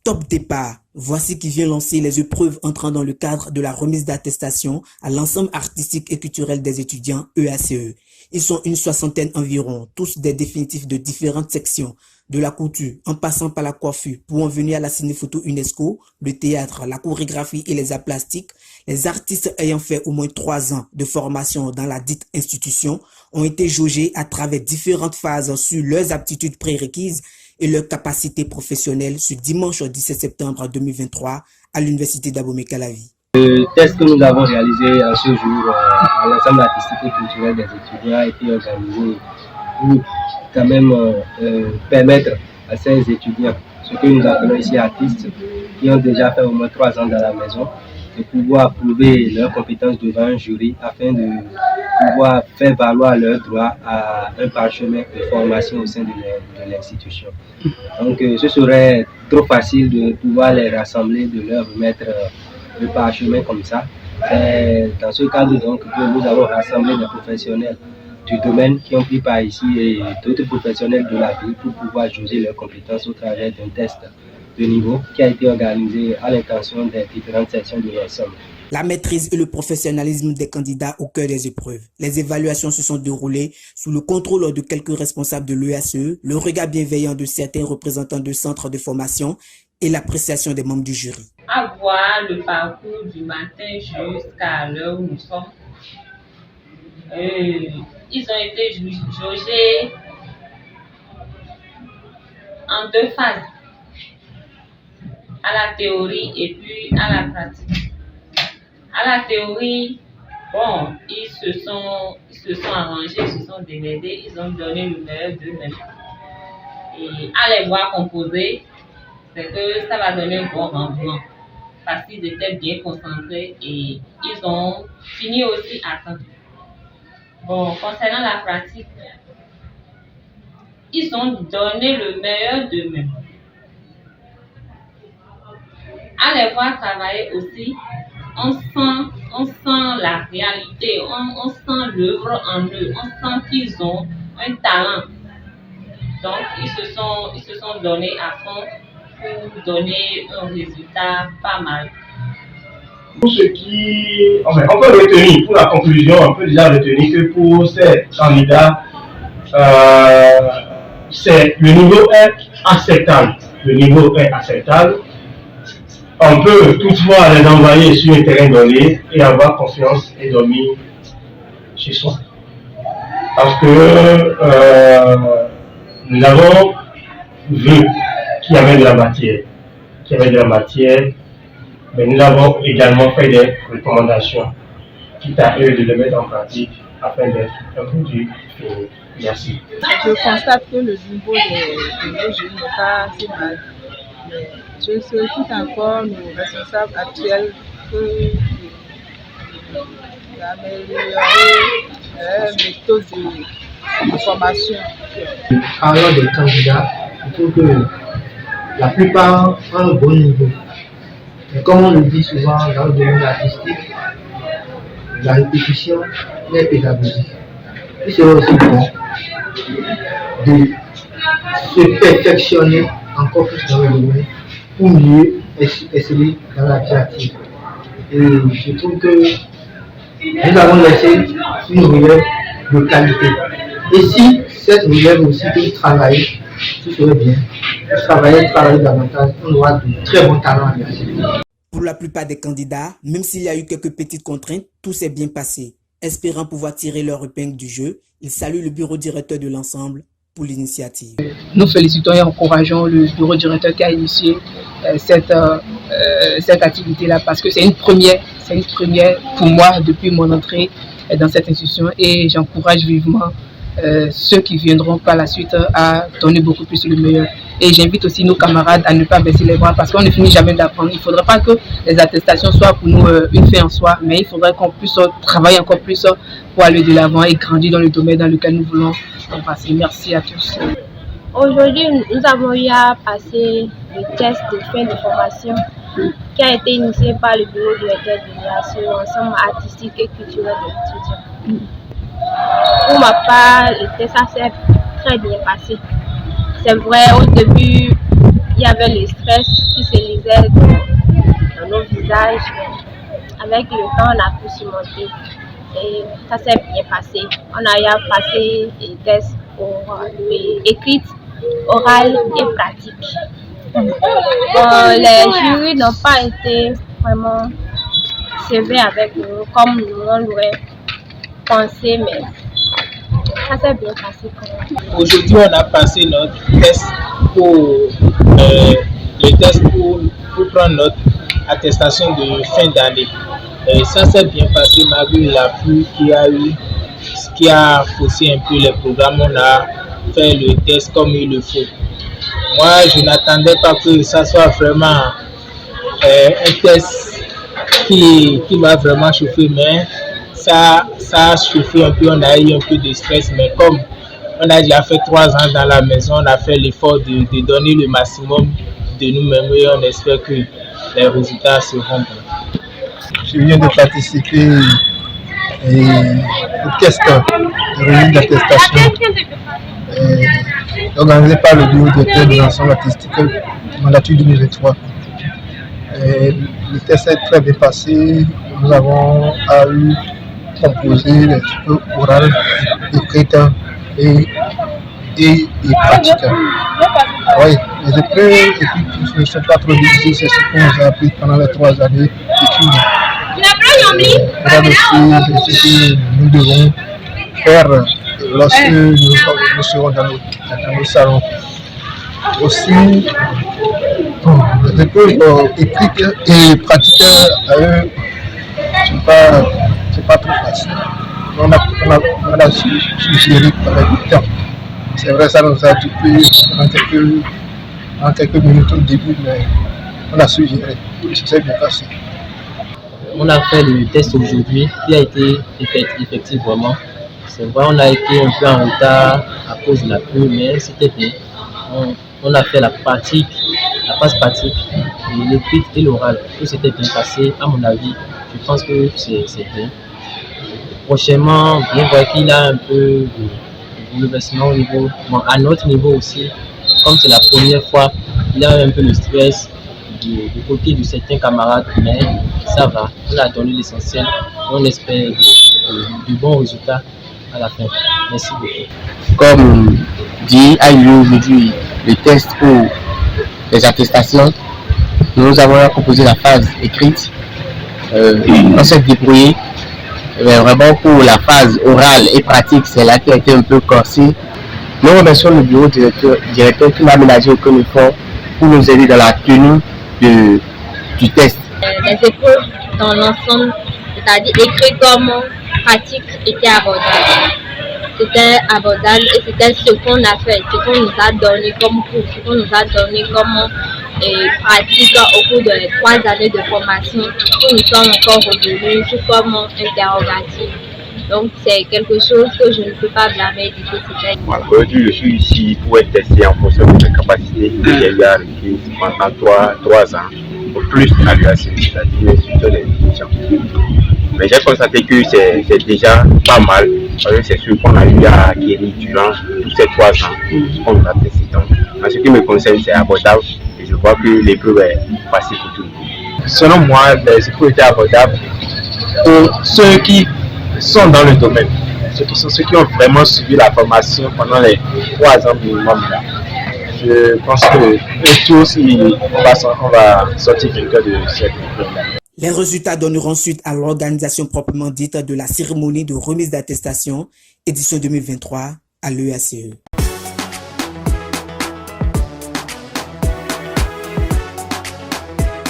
Top départ, voici qui vient lancer les épreuves entrant dans le cadre de la remise d'attestation à l'ensemble artistique et culturel des étudiants EACE. Ils sont une soixantaine environ, tous des définitifs de différentes sections, de la couture en passant par la coiffure pour en venir à la cinéphoto UNESCO, le théâtre, la chorégraphie et les arts plastiques. Les artistes ayant fait au moins 3 ans de formation dans la dite institution ont été jaugés à travers différentes phases sur leurs aptitudes prérequises et leurs capacités professionnelles ce dimanche 17 septembre 2023 à l'Université d'Abomey-Calavi. Le test que nous avons réalisé à ce jour à l'ensemble artistique et culturel des étudiants a été organisé pour quand même permettre à ces étudiants, ce que nous appelons ici artistes, qui ont déjà fait au moins 3 ans dans la maison, de pouvoir prouver leurs compétences devant un jury afin de pouvoir faire valoir leurs droits à un parchemin de formation au sein de l'institution. Donc ce serait trop facile de pouvoir les rassembler, de leur remettre le parchemin comme ça. C'est dans ce cadre donc que nous avons rassemblé des professionnels du domaine qui ont pris part ici et d'autres professionnels de la ville pour pouvoir juger leurs compétences au travers d'un test de niveau qui a été organisé à l'intention des différentes sections de l'ensemble. La maîtrise et le professionnalisme des candidats au cœur des épreuves. Les évaluations se sont déroulées sous le contrôle de quelques responsables de l'EACE, le regard bienveillant de certains représentants de centres de formation et l'appréciation des membres du jury. À voir le parcours du matin jusqu'à l'heure où nous sommes, ils ont été jaugés en 2 phases, à la théorie et puis à la pratique. À la théorie, bon, ils se sont arrangés, ils se sont démerdés, ils ont donné le meilleur d'eux-mêmes. Et à les voir composer, c'est que ça va donner un bon rendement. Parce qu'ils étaient bien concentrés et ils ont fini aussi à temps. Bon, concernant la pratique, ils ont donné le meilleur d'eux-mêmes. À les voir travailler aussi, on sent la réalité, on sent l'œuvre en eux, on sent qu'ils ont un talent. Donc, ils se sont donnés à fond pour donner un résultat pas mal. Pour ce qui, enfin, on peut retenir, pour la conclusion, on peut déjà retenir que pour ces candidats, le niveau est acceptable. Le niveau est acceptable. On peut toutefois les envoyer sur un terrain donné et avoir confiance et dormir chez soi. Parce que nous avons vu qu'il y avait de la matière, mais nous avons également fait des recommandations, quitte à eux de les mettre en pratique afin d'être un produit fini. Merci. Je constate que le niveau de nos jeunes n'est pas si mal. Mais je sollicite encore nos responsables actuels d'améliorer leur méthode de formation. Parlant des candidats, il faut que la plupart ont un bon niveau. Mais comme on le dit souvent dans le domaine artistique, la répétition n'est pédagogique. Il serait aussi bon de se perfectionner encore plus dans le domaine pour mieux exceller dans la vie active. Et je trouve que nous avons laissé une relève de qualité. Et si cette relève aussi peut travailler, ce serait bien. Travailler davantage, on aura de très bons talents à réaliser. Pour la plupart des candidats, même s'il y a eu quelques petites contraintes, tout s'est bien passé. Espérant pouvoir tirer leur épingle du jeu, ils saluent le bureau directeur de l'ensemble pour l'initiative. Nous félicitons et encourageons le bureau directeur qui a initié cette activité-là parce que c'est une première pour moi depuis mon entrée dans cette institution et j'encourage vivement ceux qui viendront par la suite à donner beaucoup plus le meilleur. Et j'invite aussi nos camarades à ne pas baisser les bras parce qu'on ne finit jamais d'apprendre. Il ne faudrait pas que les attestations soient pour nous une fin en soi, mais il faudrait qu'on puisse travailler encore plus pour aller de l'avant et grandir dans le domaine dans lequel nous voulons passer. Merci à tous. Aujourd'hui, nous avons eu à passer le test de fin de formation qui a été initié par le bureau directeur de l'ensemble artistique et culturel des étudiants. Pour ma part, le test s'est très bien passé. C'est vrai, au début, il y avait le stress qui se lisait dans nos visages. Avec le temps, on a pu surmonter et ça s'est bien passé. On a passé des tests écrits, orales et pratiques. Les jurys n'ont pas été vraiment sévères avec nous comme nous on l'aurait pensé, mais ça s'est bien passé quand même. Aujourd'hui, on a passé notre test pour prendre notre attestation de fin d'année. Ça s'est bien passé malgré la pluie qu'il y a eu, ce qui a faussé un peu les programmes. On a fait le test comme il le faut. Moi, je n'attendais pas que ça soit vraiment un test qui m'a vraiment chauffé, mais ça a chauffé un peu, on a eu un peu de stress, mais comme on a déjà fait 3 ans dans la maison, on a fait l'effort de donner le maximum de nous-mêmes et on espère que les résultats seront bons. Je viens de participer au test de remise d'attestation organisé par le bureau directeur de l'ensemble artistique mandature 2023. Le test est très bien passé. Nous avons eu composé les épreuves orales, écrites et pratiques. Oui, les épreuves écrites ne sont pas trop difficiles, c'est ce qu'on nous a appris pendant les 3 années d'études. C'est ce que nous devons faire lorsque nous serons dans nos salons. Aussi, les épreuves écrites et pratiques, c'est pas trop facile. On a suggéré avec le temps. C'est vrai, ça nous a occupé en quelques minutes au début, mais on a suggéré. C'est bien passé. On a fait le test aujourd'hui qui a été effectif vraiment. C'est vrai, on a été un peu en retard à cause de la pluie, mais c'était bien. On a fait la phase pratique, l'écrite et l'oral. Tout s'était bien passé, à mon avis. Je pense que c'est bien. Prochainement, bien voir qu'il a un peu de bouleversement au niveau, bon, à notre niveau aussi. Comme c'est la première fois, il a un peu le stress du côté de certains camarades, mais ça va. On a donné l'essentiel. On espère de bons résultats à la fin. Merci beaucoup. Comme dit, a eu aujourd'hui le test pour les attestations. Nous avons proposé la phase écrite. On s'est débrouillé. Mais vraiment pour la phase orale et pratique, c'est là qui a été un peu corsé. Nous remercions le bureau directeur qui m'a aménagé aucun effort pour nous aider dans la tenue du test. Les épreuves dans l'ensemble, c'est-à-dire écrit comme pratique, étaient abordables. C'était abordable et c'était ce qu'on a fait, ce qu'on nous a donné comme cours, ce qu'on nous a donné comme pratique au cours de 3 années de formation où nous sommes encore revenus sous forme interrogative. Donc c'est quelque chose que je ne peux pas blâmer du tout. Aujourd'hui, je suis ici pour être testé en fonction de mes capacités que j'ai eu à acquérir pendant 3 ans, au plus à l'UAC, c'est-à-dire sur les étudiants. Mais j'ai constaté que c'est déjà pas mal, parce que c'est sûr qu'on a eu à acquérir durant tous ces 3 ans qu'on nous a testé. Donc, en ce qui me concerne, c'est abordable et je vois que l'épreuve est facile pour tout le monde. Selon moi, les épreuves étaient abordables pour ceux qui sont dans le domaine, ceux qui ont vraiment suivi la formation pendant les 3 ans minimum. Là. Je pense que tous, on va sortir quelqu'un de cette épreuve-là. Les résultats donneront suite à l'organisation proprement dite de la cérémonie de remise d'attestation édition 2023 à l'EACE.